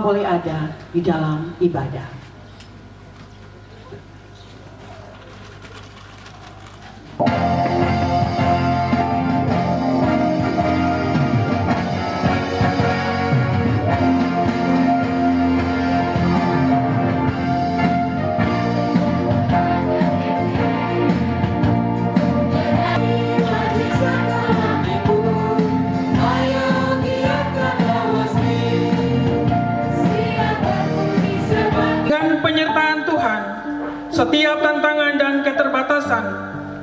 boleh ada di dalam ibadah. Penyertaan Tuhan, setiap tantangan dan keterbatasan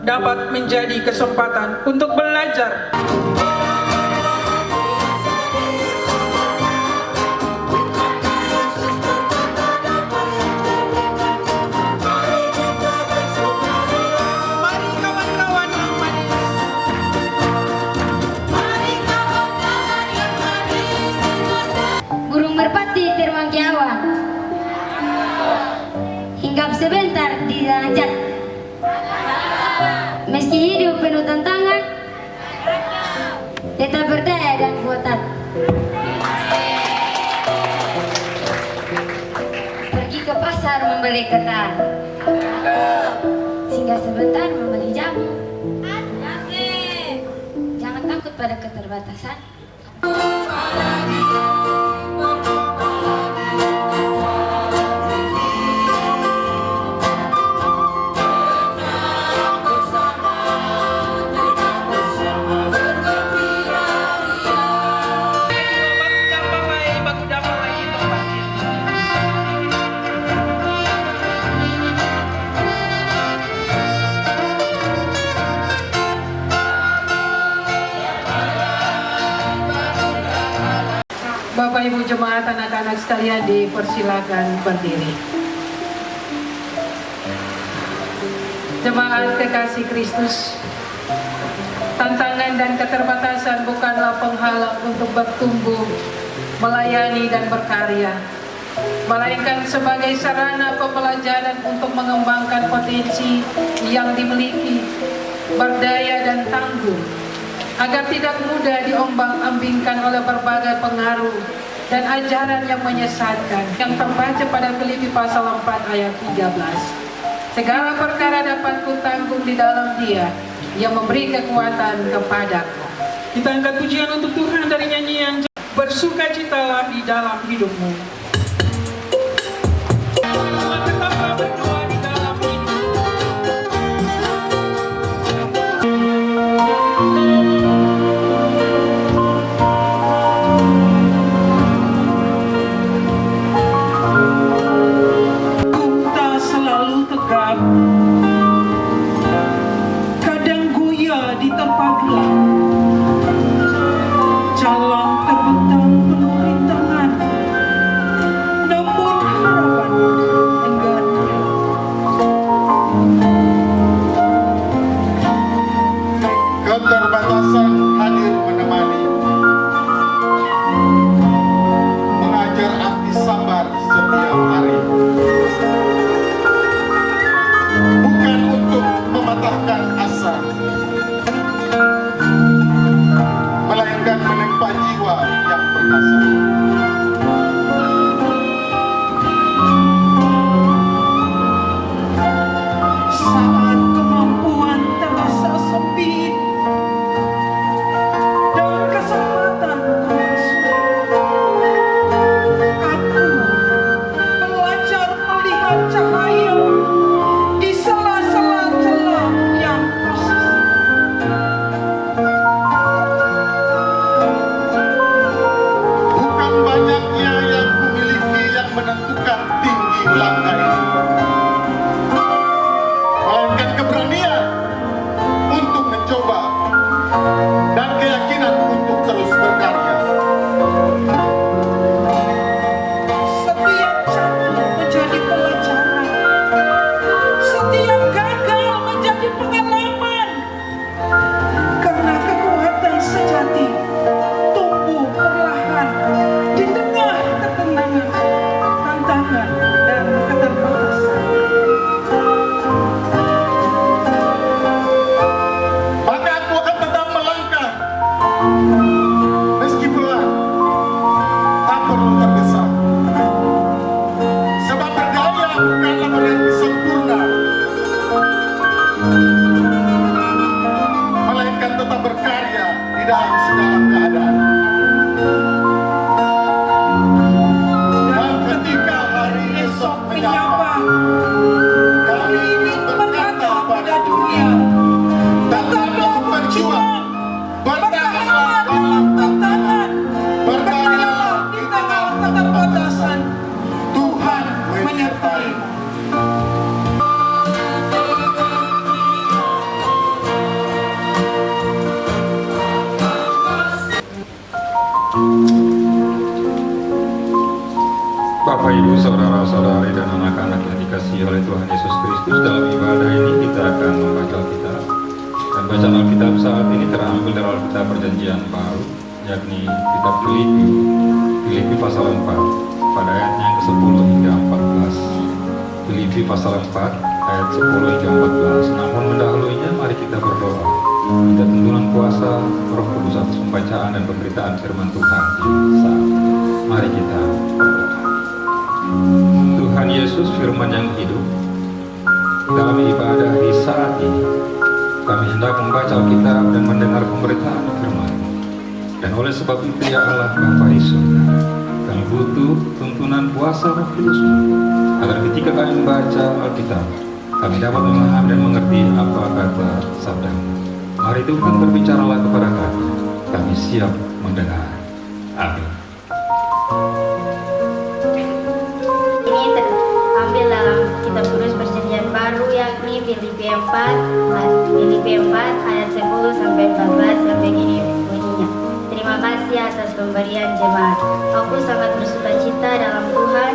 dapat menjadi kesempatan untuk belajar. Mari kawan-kawan yang manis. Mari kawan-kawan yang manis. Burung merpati terbang ke awan, hinggap sebentar di derajat. Meski hidup penuh tantangan, tetap berdaya dan kuat hati. Pergi ke pasar membeli ketan, singgah sebentar membeli jamu. Jangan takut pada keterbatasan. Bapak Ibu jemaat, anak-anak sekalian, dipersilakan berdiri. Jemaat kekasih Kristus, tantangan dan keterbatasan bukanlah penghalang untuk bertumbuh, melayani dan berkarya, melainkan sebagai sarana pembelajaran untuk mengembangkan potensi yang dimiliki, berdaya dan tangguh, agar tidak mudah diombang-ambingkan oleh berbagai pengaruh dan ajaran yang menyesatkan, yang terbaca pada Filipi pasal 4 ayat 13. Segala perkara dapat kutanggung di dalam Dia yang memberi kekuatan kepadaku. Kita angkat pujian untuk Tuhan dari nyanyian Bersukacitalah di dalam hidupmu. Tetaplah berdoa di dalam hidup. Kadang goyah di tempat gelap, jalan terbentang penuh rintangan, melainkan tetap berkarya di dalam segala keadaan. Dan ketika hari esok menyapa, kami ingin berkata pada dunia, tetaplah berjuang, bertahanlah dalam tantangan, berkaryalah di tengah keterbatasan. Tuhan menyertai. Bapak, Ibu, saudara-saudari, dan anak-anak yang dikasihi oleh Tuhan Yesus Kristus, dalam ibadah ini kita akan membaca Alkitab. Dan bacaan Alkitab saat ini terambil dari Alkitab Perjanjian Baru, yakni kitab Filipi pasal 4, pada ayatnya yang ke-10 hingga 14. Filipi pasal 4, ayat 10 hingga 14. Namun mendahulunya, mari kita berdoa. Minta tuntunan kuasa Roh Kudus atas pembacaan dan pemberitaan firman Tuhan di saat ini. Mari kita berdoa. Tuhan Yesus, firman yang hidup, dalam ibadah di saat ini kami hendak membaca Alkitab dan mendengar pemberitaan firman. Dan oleh sebab itu, ya Allah Bapa di surga, kami butuh tuntunan kuasa Roh Kudus-Mu, agar ketika kami membaca Alkitab, kami dapat memahami dan mengerti apa kata sabda-Mu. Mari Tuhan, berbicaralah kepada kami siap mendengar. Amin. Ini terambil dalam kitab Kudus Perjanjian Baru, yakni Filipi 4 ayat 10 sampai 14, sampai gini bunyinya. Terima kasih atas pemberian jemaat. Aku sangat bersukacita dalam Tuhan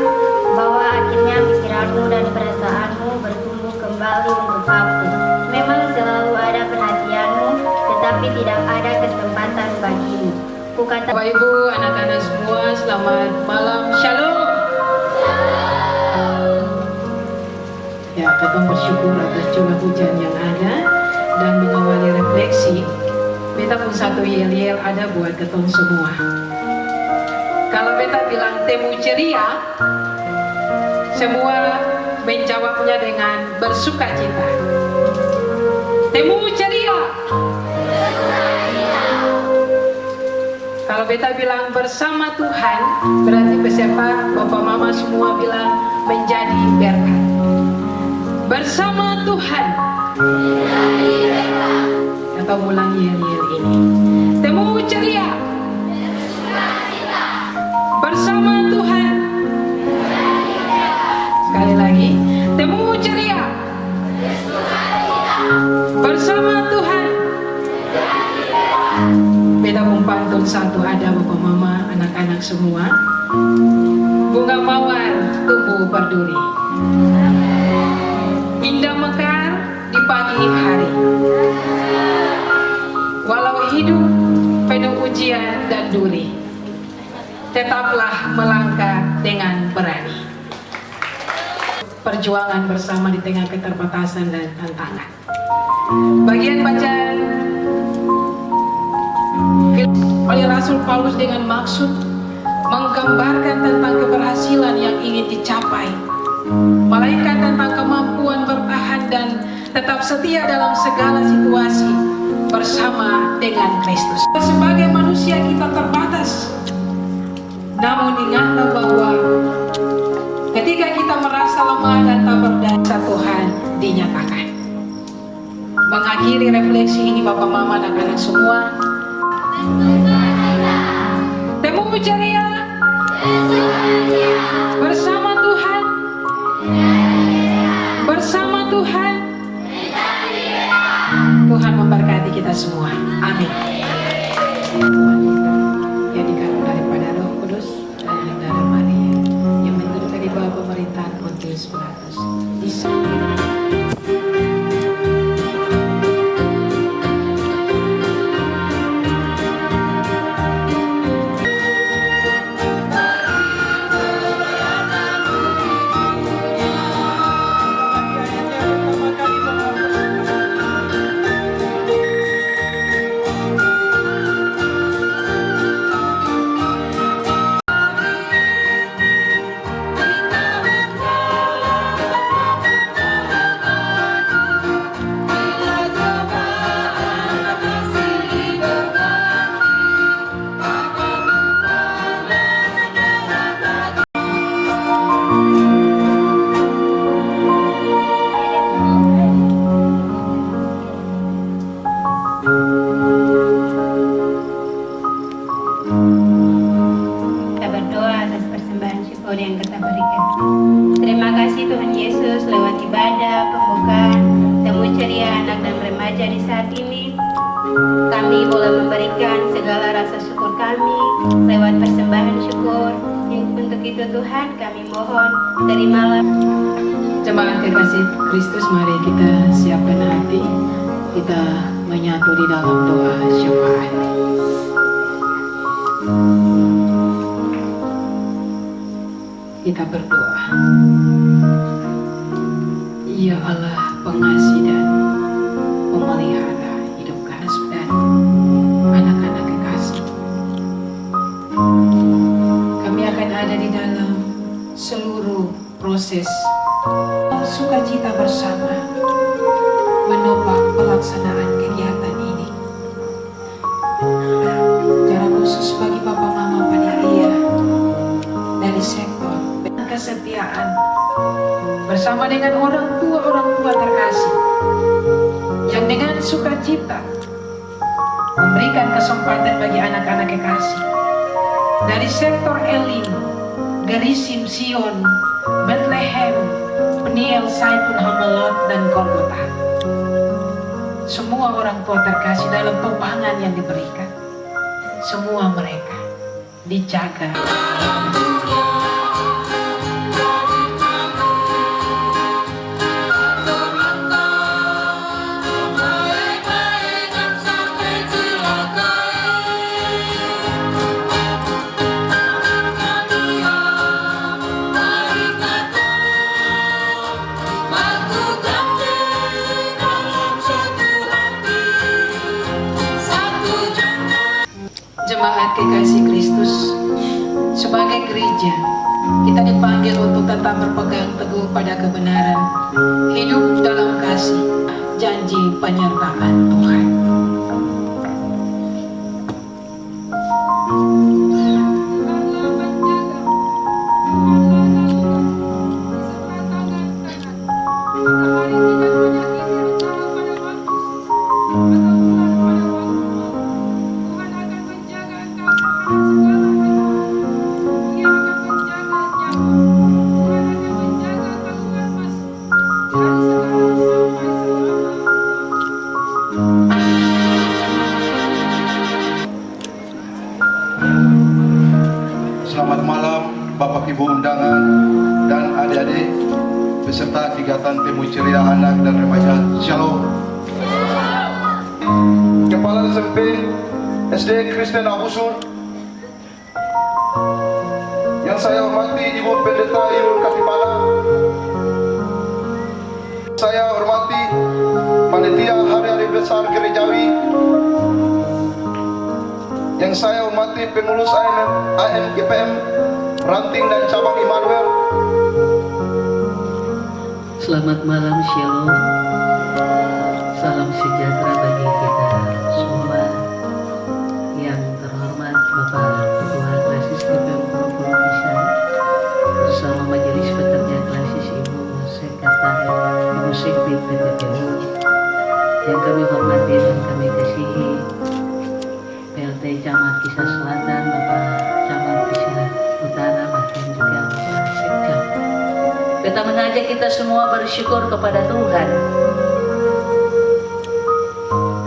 bahwa akhirnya pikiranmu dan perasaanmu bertumbuh kembali untuk aku. Memang selalu ada perhatianmu, tetapi tidak ada kesempatan bagimu. Kukata Bapak Ibu, anak-anak semua, selamat malam. Shalom. Ya, kita bersyukur atas curah hujan yang ada dan mengawali refleksi. Beta pun satu yel-yel ada buat ketong semua. Kalau beta bilang temu ceria, semua menjawabnya dengan bersukacita. Temu ceria. Kalau beta bilang bersama Tuhan, berarti peserta Bapak Mama semua bilang menjadi berkat. Bersama Tuhan. Atau ulang yel-yel ini. Temu ceria. Bersama Tuhan. Sekali lagi. Temu ceria. Bersama Tuhan. Beda pantun satu ada Bapak Mama, anak-anak semua. Bunga mawar tumbuh berduri, indah mekar di pagi hari. Walau hidup penuh ujian dan duri, tetaplah melangkah dengan berani. Perjuangan bersama di tengah keterbatasan dan tantangan. Bagian bacaan oleh Rasul Paulus dengan maksud menggambarkan tentang keberhasilan yang ingin dicapai, melainkan tentang kemampuan bertahan dan tetap setia dalam segala situasi bersama dengan Kristus. Sebagai manusia kita terbatas, namun ingatlah bahwa ketika kita merasa lemah dan tak berdaya, Tuhan dinyatakan. Mengakhiri refleksi ini Bapak Mama dan anak semua, temu ceria bersama Tuhan, bersama Tuhan. Tuhan memberkati kita semua. Amin. Tuhan kita yang dikandung daripada Roh Kudus dan dari Maria yang menurutkan di bawah pemerintahan Pontius Pilatus. remaja di saat ini. Kami boleh memberikan segala rasa syukur kami lewat persembahan syukur. Untuk itu Tuhan kami mohon terimalah. Jemaat kekasih Kristus, mari kita siapkan hati, kita menyatu di dalam doa syafaat. Kita berdoa. Ya Allah, pengasih dan pemelihara hidup kami dan anak-anak kekasih, kami akan ada di dalam seluruh proses sukacita bersama menopang pelaksanaan kegiatan ini. Secara khusus bagi Bapak Mama Panitia dari sektor kesetiaan bersama dengan orang tua terkasih yang dengan sukacita memberikan kesempatan bagi anak-anak kekasih dari sektor Elim, Gerisim Sion, Bethlehem, Peniel, Saifun, Hamelot, dan Golgota. Semua orang tua terkasih dalam tumpangan yang diberikan, semua mereka dijaga. Jemaat kekasih Kristus, sebagai gereja kita dipanggil untuk tetap berpegang teguh pada kebenaran, hidup dalam kasih, janji penyertaan Tuhan. Selamat malam Bapak Ibu undangan dan adik-adik peserta kegiatan Temu Ceria Anak dan Remaja. Shalom. Kepala SMP SD Kristen Abusur yang saya hormati Ibu Pendeta Yul Katipala, saya hormati Panitia Hari-Hari Besar Gerejawi, yang saya hormati pengurus AMGPM Ranting dan Cabang Immanuel. Selamat malam, Shalom. Salam sejahtera bagi kita semua. Yang terhormat Bapak Ketua Klasis GPM Provinsi bersama Majelis Pekerja Klasis Ibu Sekretaris Ibu Sekbid PTPU, yang kami hormati dan kami kasihi PLT Camat Kisah Selatan, Bapak Camat Kisah Utara, bahkan juga Bapak Sekjam. Kita mengajak kita semua bersyukur kepada Tuhan.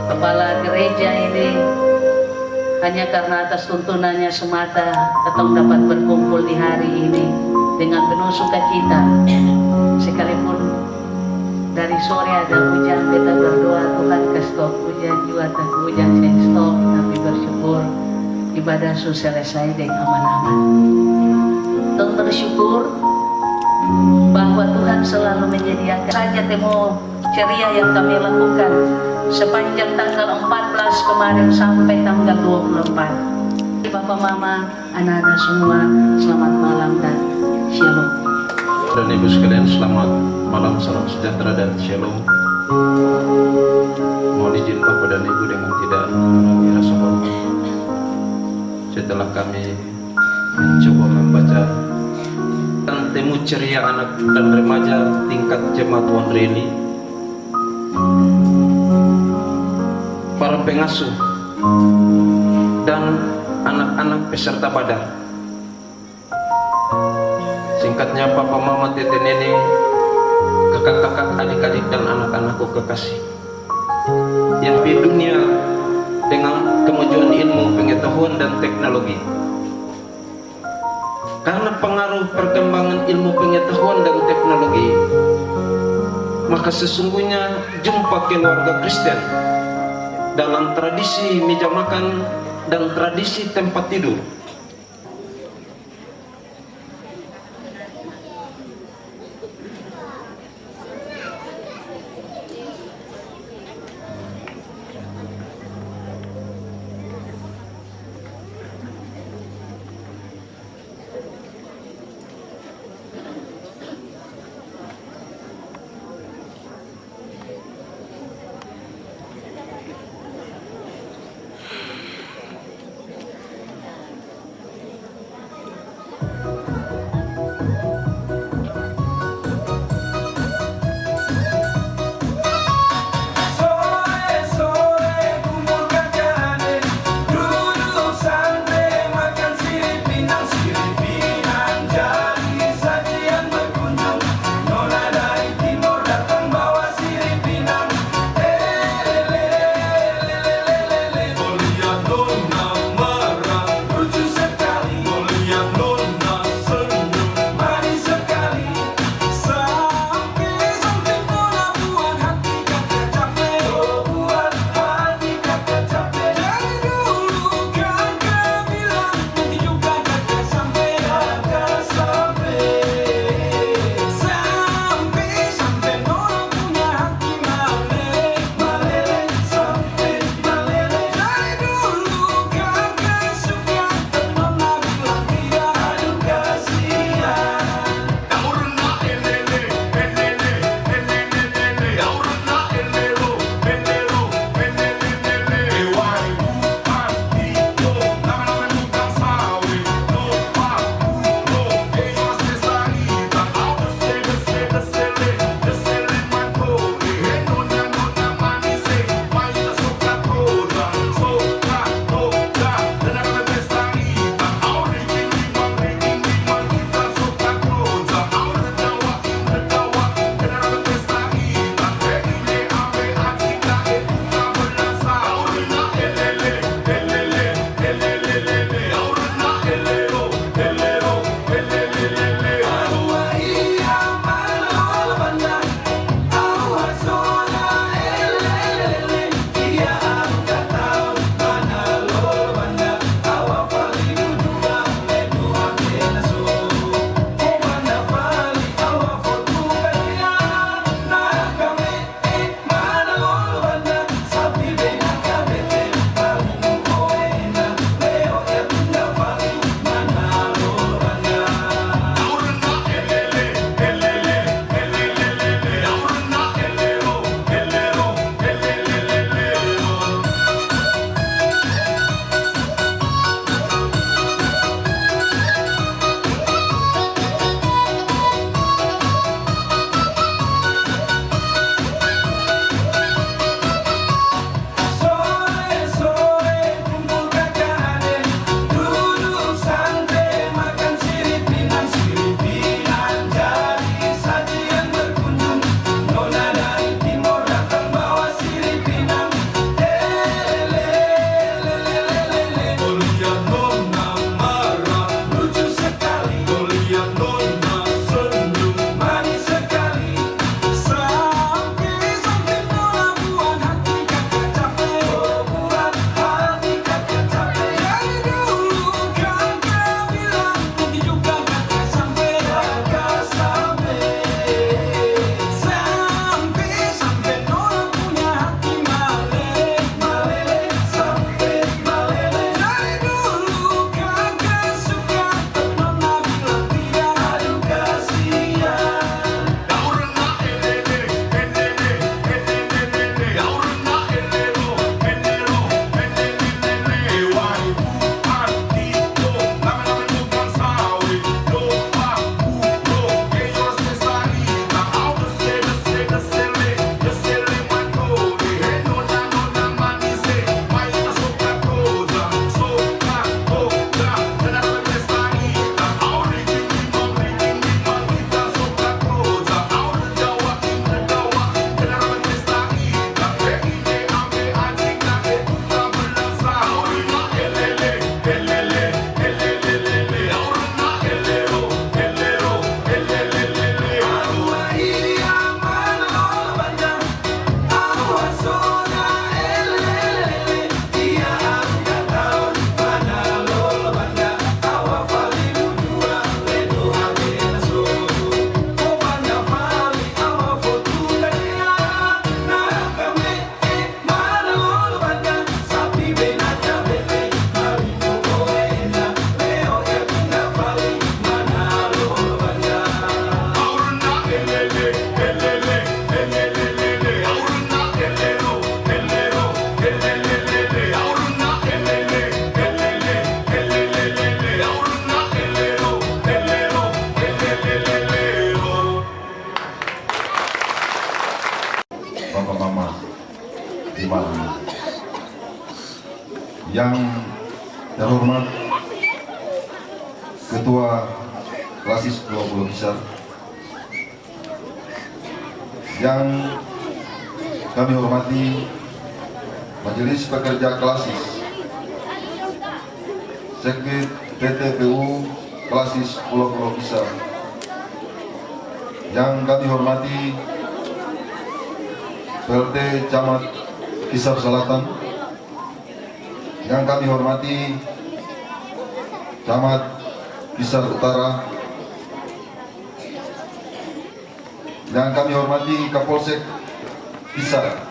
Kepala gereja ini hanya karena atas tuntunannya semata ketong dapat berkumpul di hari ini dengan penuh sukacita. Sekalipun dari sore ada hujan, kita berdoa Tuhan ke stop hujan, juga tak hujan saya stop, tapi bersyukur ibadah sudah selesai dengan aman-aman. Tong bersyukur bahwa Tuhan selalu menyediakan saja temu ceria yang kami lakukan sepanjang tanggal 14 kemarin sampai tanggal 24. Bapak Mama, anak-anak semua, selamat malam dan shalom. Dan Ibu sekalian, selamat malam, salam sejahtera dan shalom. Mohon izin Bapak dan Ibu dengan tidak mengurangi rasa hormat, setelah kami mencoba membaca Temu Ceria Anak dan Remaja tingkat Jemaat Wonreli, para pengasuh dan anak-anak peserta badar. Singkatnya Papa Mama Tete Nene, kakak-kakak, adik-adik dan anak-anakku kekasih. yang di dunia dengan kemajuan ilmu pengetahuan dan teknologi. Karena pengaruh perkembangan ilmu pengetahuan dan teknologi, maka sesungguhnya jumpa keluarga Kristen dalam tradisi meja makan dan tradisi tempat tidur di malam ini. Yang terhormat Ketua Klasis 20 Besar, yang kami hormati Majelis Pekerja Klasis, Sekbid PTPU Klasis Pulau Besar, yang kami hormati PLT Camat Kisar Selatan, yang kami hormati Camat Kisar Utara, yang kami hormati Kapolsek Kisar,